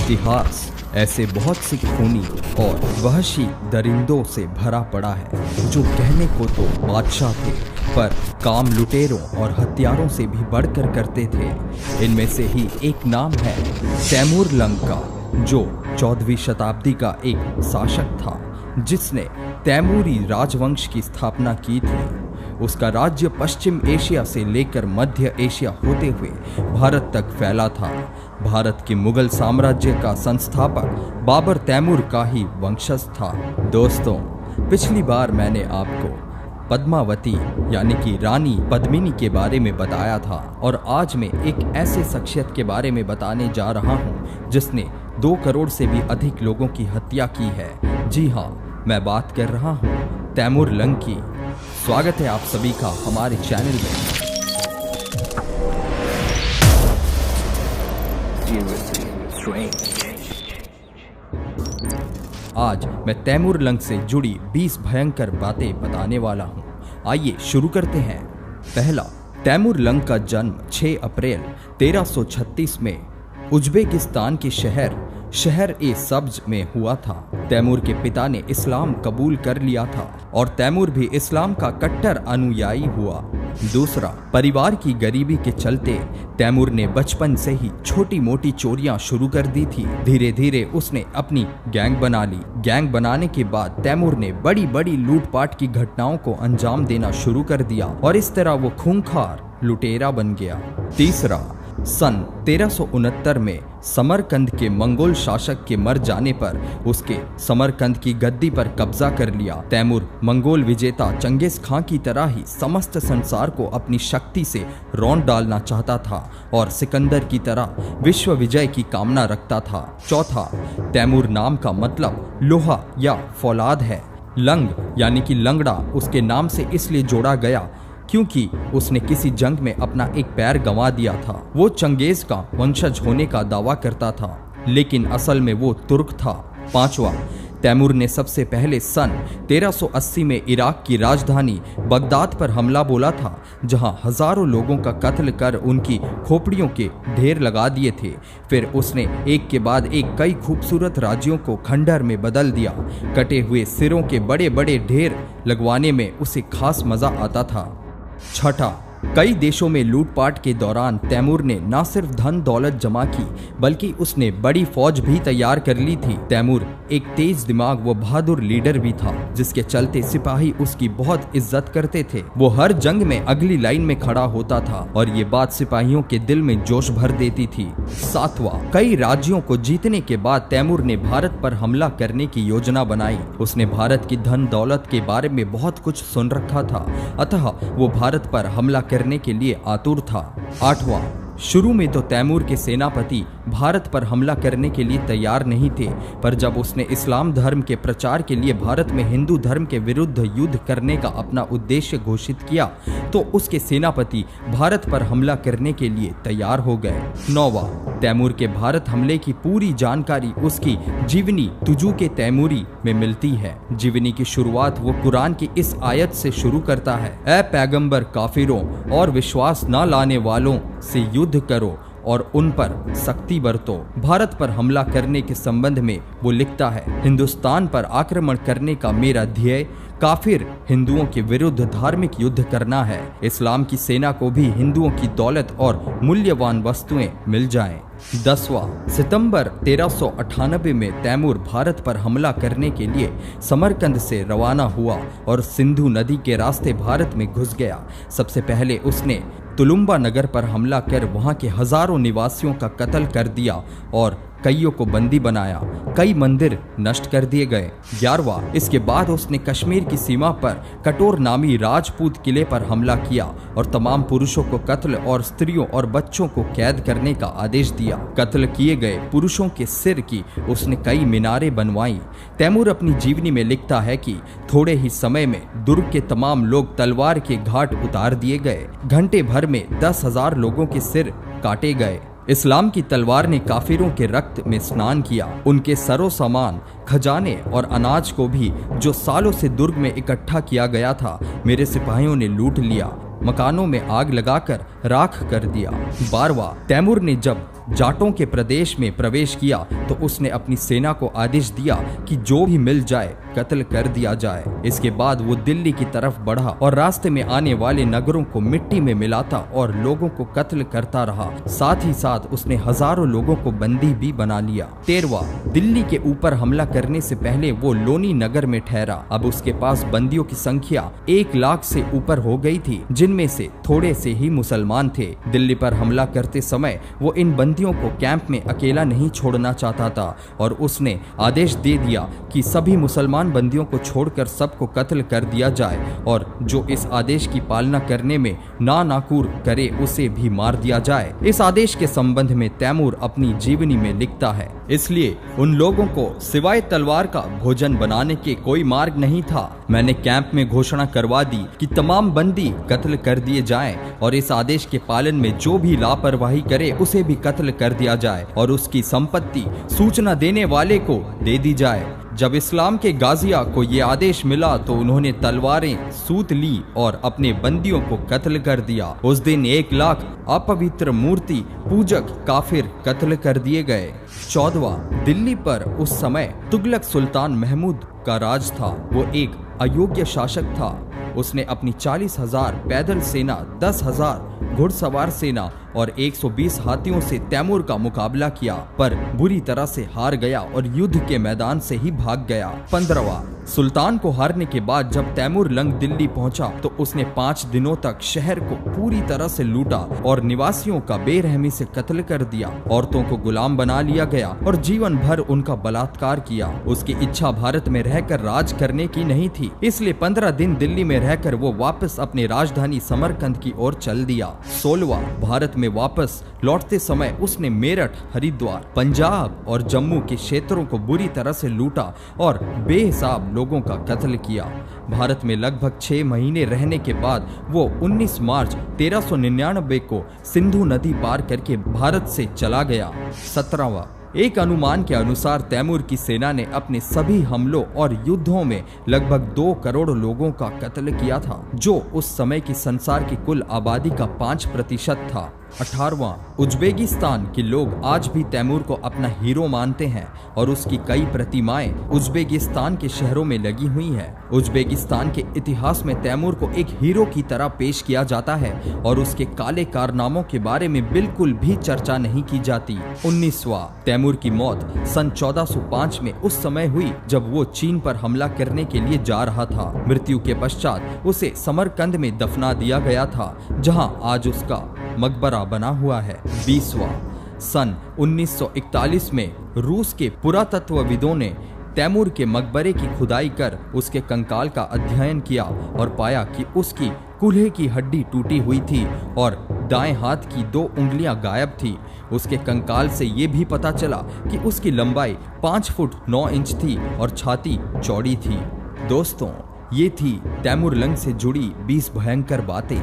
इतिहास ऐसे बहुत सी खूनी और वहशी दरिंदों से भरा पड़ा है जो कहने को तो बादशाह थे पर काम लुटेरों और हथियारों से भी बढ़कर करते थे। इनमें से ही एक नाम है तैमूर लंग का, जो 14वीं शताब्दी का एक शासक था जिसने तैमूरी राजवंश की स्थापना की थी। उसका राज्य पश्चिम एशिया से लेकर मध्य एशिया होते हुए भारत तक फैला था। भारत के मुगल साम्राज्य का संस्थापक बाबर तैमूर का ही वंशज था। दोस्तों, पिछली बार मैंने आपको पद्मावती यानी कि रानी पद्मिनी के बारे में बताया था और आज मैं एक ऐसे शख्सियत के बारे में बताने जा रहा हूं जिसने 2 करोड़ से भी अधिक लोगों की हत्या की है। जी हाँ, मैं बात कर रहा हूं तैमूर लंग की। स्वागत है आप सभी का हमारे चैनल में। आज मैं तैमूर लंग से जुड़ी 20 भयंकर बातें बताने वाला हूं। आइए शुरू करते हैं। पहला, तैमूर लंग का जन्म 6 अप्रैल 1336 में उज्बेकिस्तान के शहर ए सब्ज में हुआ था। तैमूर के पिता ने इस्लाम कबूल कर लिया था और तैमूर भी इस्लाम का कट्टर अनुयायी हुआ। दूसरा, परिवार की गरीबी के चलते तैमूर ने बचपन से ही छोटी मोटी चोरियां शुरू कर दी थी। धीरे धीरे उसने अपनी गैंग बना ली। गैंग बनाने के बाद तैमूर ने बड़ी बड़ी लूटपाट की घटनाओं को अंजाम देना शुरू कर दिया और इस तरह वो खूंखार लुटेरा बन गया। तीसरा, सन 1369 में समरकंद के मंगोल शासक के मर जाने पर उसके समरकंद की गद्दी पर कब्जा कर लिया। तैमूर मंगोल विजेता चंगेज खां की तरह ही समस्त संसार को अपनी शक्ति से रौंद डालना चाहता था और सिकंदर की तरह विश्व विजय की कामना रखता था। चौथा, तैमूर नाम का मतलब लोहा या फौलाद है। लंग यानी कि लंगड़ा उसके नाम से इसलिए जोड़ा गया क्योंकि उसने किसी जंग में अपना एक पैर गंवा दिया था। वो चंगेज का वंशज होने का दावा करता था, लेकिन असल में वो तुर्क था। पांचवा, तैमूर ने सबसे पहले सन 1380 में इराक की राजधानी बगदाद पर हमला बोला था, जहां हजारों लोगों का कत्ल कर उनकी खोपड़ियों के ढेर लगा दिए थे। फिर उसने एक के बाद एक कई खूबसूरत राज्यों को खंडहर में बदल दिया। कटे हुए सिरों के बड़े बड़े ढेर लगवाने में उसे खास मजा आता था। छठा, कई देशों में लूटपाट के दौरान तैमूर ने न सिर्फ धन दौलत जमा की बल्कि उसने बड़ी फौज भी तैयार कर ली थी। तैमूर एक तेज दिमाग व बहादुर लीडर भी था, जिसके चलते सिपाही उसकी बहुत इज्जत करते थे। वो हर जंग में अगली लाइन में खड़ा होता था और ये बात सिपाहियों के दिल में जोश भर देती थी। सातवां, कई राज्यों को जीतने के बाद तैमूर ने भारत पर हमला करने की योजना बनाई। उसने भारत की धन दौलत के बारे में बहुत कुछ सुन रखा था, अतः वो भारत पर हमला करने के लिए आतुर था। आठवां, शुरू में तो तैमूर के सेनापति भारत पर हमला करने के लिए तैयार नहीं थे, पर जब उसने इस्लाम धर्म के प्रचार के लिए भारत में हिंदू धर्म के विरुद्ध युद्ध करने का अपना उद्देश्य घोषित किया तो उसके सेनापति भारत पर हमला करने के लिए तैयार हो गए। नौवां, तैमूर के भारत हमले की पूरी जानकारी उसकी जीवनी तुजूक तैमूरी में मिलती है। जीवनी की शुरुआत वो कुरान की इस आयत से शुरू करता है, ऐ पैगंबर, काफिरों और विश्वास न लाने वालों से युद्ध करो और उन पर सख्ती बरतो। भारत पर हमला करने के संबंध में वो लिखता है, हिंदुस्तान पर आक्रमण करने का मेरा ध्येय काफिर हिंदुओं के विरुद्ध धार्मिक युद्ध करना है। इस्लाम की सेना को भी हिंदुओं की दौलत और मूल्यवान वस्तुएं मिल जाएं। 10वां, सितंबर 1398 में तैमूर भारत पर हमला करने के लिए समरकंद से रवाना हुआ और सिंधु नदी के रास्ते भारत में घुस गया। सबसे पहले उसने तुलुम्बा नगर पर हमला कर वहां के हजारों निवासियों का कत्ल कर दिया और कईयों को बंदी बनाया। कई मंदिर नष्ट कर दिए गए। 11वां, इसके बाद उसने कश्मीर की सीमा पर कटोर नामी राजपूत किले पर हमला किया और तमाम पुरुषों को कत्ल और स्त्रियों और बच्चों को कैद करने का आदेश दिया। कत्ल किए गए पुरुषों के सिर की उसने कई मीनारें बनवाई। तैमूर अपनी जीवनी में लिखता है कि थोड़े ही समय में दुर्ग के तमाम लोग तलवार के घाट उतार दिए गए। घंटे भर में 10,000 लोगों के सिर काटे गए। इस्लाम की तलवार ने काफिरों के रक्त में स्नान किया। उनके सरो सामान, खजाने और अनाज को भी जो सालों से दुर्ग में इकट्ठा किया गया था, मेरे सिपाहियों ने लूट लिया। मकानों में आग लगाकर राख कर दिया। 12वां, तैमूर ने जब जाटों के प्रदेश में प्रवेश किया तो उसने अपनी सेना को आदेश दिया कि जो भी मिल जाए कत्ल कर दिया जाए। इसके बाद वो दिल्ली की तरफ बढ़ा और रास्ते में आने वाले नगरों को मिट्टी में मिलाता और लोगों को कत्ल करता रहा। साथ ही साथ उसने हजारों लोगों को बंदी भी बना लिया। 13वां, दिल्ली के ऊपर हमला करने से पहले वो लोनी नगर में ठहरा। अब उसके पास बंदियों की संख्या 1 लाख से ऊपर हो गई थी, जिनमें से थोड़े से ही मुसलमान थे। दिल्ली पर हमला करते समय वो इन बंदियों को कैंप में अकेला नहीं छोड़ना चाहता था और उसने आदेश दे दिया कि सभी मुसलमान बंदियों को छोड़कर सबको कत्ल कर दिया जाए और जो इस आदेश की पालना करने में नाकूर करे उसे भी मार दिया जाए। इस आदेश के संबंध में तैमूर अपनी जीवनी में लिखता है, इसलिए उन लोगों को सिवाय तलवार का भोजन बनाने के कोई मार्ग नहीं था। मैंने कैंप में घोषणा करवा दी कि तमाम बंदी कत्ल कर दिए जाएं और इस आदेश के पालन में जो भी लापरवाही करे उसे भी कत्ल कर दिया जाए और उसकी संपत्ति सूचना देने वाले को दे दी जाए। जब इस्लाम के गाजिया को ये आदेश मिला तो उन्होंने तलवारें सूत ली और अपने बंदियों को कत्ल कर दिया। उस दिन 1 लाख अपवित्र मूर्ति पूजक काफिर कत्ल कर दिए गए। 14वां, दिल्ली पर उस समय तुगलक सुल्तान महमूद का राज था। वो एक अयोग्य शासक था। उसने अपनी 40,000 पैदल सेना, 10,000 घुड़सवार सेना और 120 हाथियों से तैमूर का मुकाबला किया, पर बुरी तरह से हार गया और युद्ध के मैदान से ही भाग गया। 15वां, सुल्तान को हारने के बाद जब तैमूर लंग दिल्ली पहुंचा तो उसने 5 दिनों तक शहर को पूरी तरह से लूटा और निवासियों का बेरहमी से कत्ल कर दिया। औरतों को गुलाम बना लिया गया और जीवन भर उनका बलात्कार किया। उसकी इच्छा भारत में रहकर राज करने की नहीं थी, इसलिए 15 दिन दिल्ली में रहकर वो वापस अपनी राजधानी समरकंद की ओर चल दिया। 16वां, भारत में वापस लौटते समय उसने मेरठ, हरिद्वार, पंजाब और जम्मू के क्षेत्रों को बुरी तरह से लूटा और बेहिसाब लोगों का कत्ल किया। भारत में लगभग 6 महीने रहने के बाद वो 19 मार्च 1399 को सिंधु नदी पार करके भारत से चला गया। 17वां, एक अनुमान के अनुसार तैमूर की सेना ने अपने सभी हमलों और युद्धों में लगभग 2 करोड़ लोगों का कत्ल किया था, जो उस समय की संसार की कुल आबादी का 5% था। 18वां, उज्बेकिस्तान के लोग आज भी तैमूर को अपना हीरो मानते हैं और उसकी कई प्रतिमाएं उज्बेकिस्तान के शहरों में लगी हुई हैं। उज्बेकिस्तान के इतिहास में तैमूर को एक हीरो की तरह पेश किया जाता है और उसके काले कारनामों के बारे में बिल्कुल भी चर्चा नहीं की जाती। 19वां, तैमूर की मौत सन 1405 में उस समय हुई जब वो चीन पर हमला करने के लिए जा रहा था। मृत्यु के पश्चात उसे समरकंद में दफना दिया गया था, जहां आज उसका मकबरा बना हुआ है। 20वां, सन 1941 में रूस के पुरातत्वविदों ने तैमूर के मकबरे की खुदाई कर उसके कंकाल का अध्ययन किया और पाया कि उसकी कूल्हे की हड्डी टूटी हुई थी और दाएं हाथ की 2 उंगलियां गायब थी। उसके कंकाल से ये भी पता चला कि उसकी लंबाई 5 फुट 9 इंच थी और छाती चौड़ी थी। दोस्तों, ये थी तैमूर लंग से जुड़ी 20 भयंकर बातें।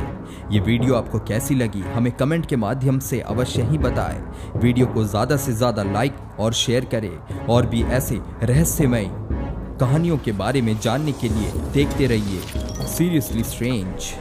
ये वीडियो आपको कैसी लगी हमें कमेंट के माध्यम से अवश्य ही बताएं। वीडियो को ज़्यादा से ज़्यादा लाइक और शेयर करें और भी ऐसे रहस्यमय कहानियों के बारे में जानने के लिए देखते रहिए सीरियसली स्ट्रेंज।